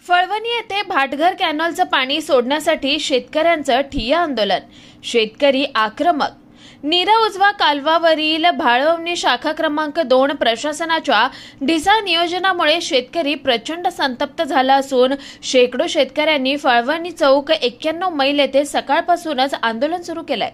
फळवणी येथे भाटघर कॅनॉलचं पाणी सोडण्यासाठी शेतकऱ्यांचं ठिय्या आंदोलन. शेतकरी आक्रमक. नीरा उजवा कालवावरील भाळवणी शाखा क्रमांक 2 प्रशासनाच्या ढिसाळ नियोजनामुळे शेतकरी प्रचंड संतप्त झाला असून शेकडो शेतकऱ्यांनी फळवणी चौक 91 मैल येथे सकाळपासूनच आंदोलन सुरू केलंय.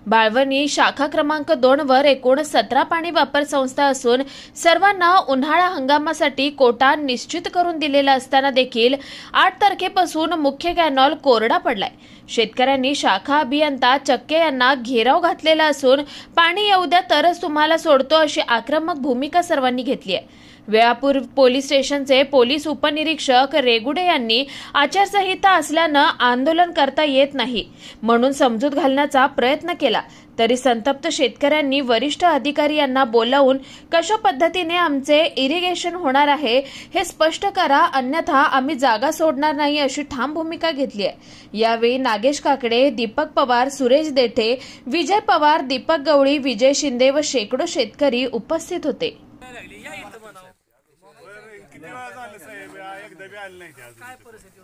भाळवणी शाखा क्रमांक 2 वर एकूण 17 पाणी वापर संस्था असून सर्वांना उन्हाळा हंगामासाठी कोटा निश्चित करून दिलेला असताना देखील 8 तारखेपासून मुख्य कॅनॉल कोरडा पडलाय. शेतकऱ्यांनी शाखा अभियंता चक्के यांना घेराव घातलेला असून पाणी येऊ द्या तरच तुम्हाला सोडतो अशी आक्रमक भूमिका सर्वांनी घेतली आहे. वेळापूर पोलीस स्टेशनचे पोलीस उपनिरीक्षक रेगुडे यांनी आचारसंहिता असल्यानं आंदोलन करता येत नाही म्हणून समजूत घालण्याचा प्रयत्न केला, तरी संतप्त शेतकऱ्यांनी वरिष्ठ अधिकारी यांना बोलावून कशा पद्धतीने आमचे इरिगेशन होणार आहे हे स्पष्ट करा, अन्यथा आम्ही जागा सोडणार नाही अशी ठाम भूमिका घेतली आहे. यावेळी नागेश काकडे, दीपक पवार, सुरेश देठे, विजय पवार, दीपक गवळी, विजय शिंदे व शेकडो शेतकरी उपस्थित होते. काय परिस्थिती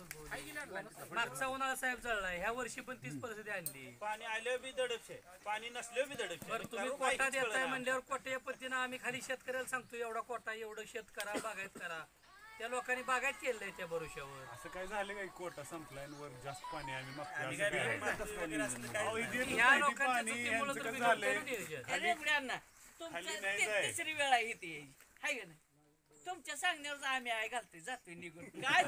मागचा उन्हाळा साहेब जळलाय, ह्या वर्षी पण तीच परिस्थिती आणली. पाणी आलं बी दडपशे, पाणी नसलं बी दडपशे. बरं तुम्ही कोटा देताय म्हणल्यावर कोट्या पद्धतीनं आम्ही खाली शेतकऱ्याला सांगतो एवढा कोटा, एवढं शेत करा, बागायत करा. त्या लोकांनी बागायत केलंय त्या भरोश्यावर. असं काय झालं काय कोटा संपलाय वर जास्त पाणी आम्ही ह्या लोकांची तिसरी वेळा येते तुमच्या सांगण्यावर आम्ही आहे घालतोय जातोय निघून काय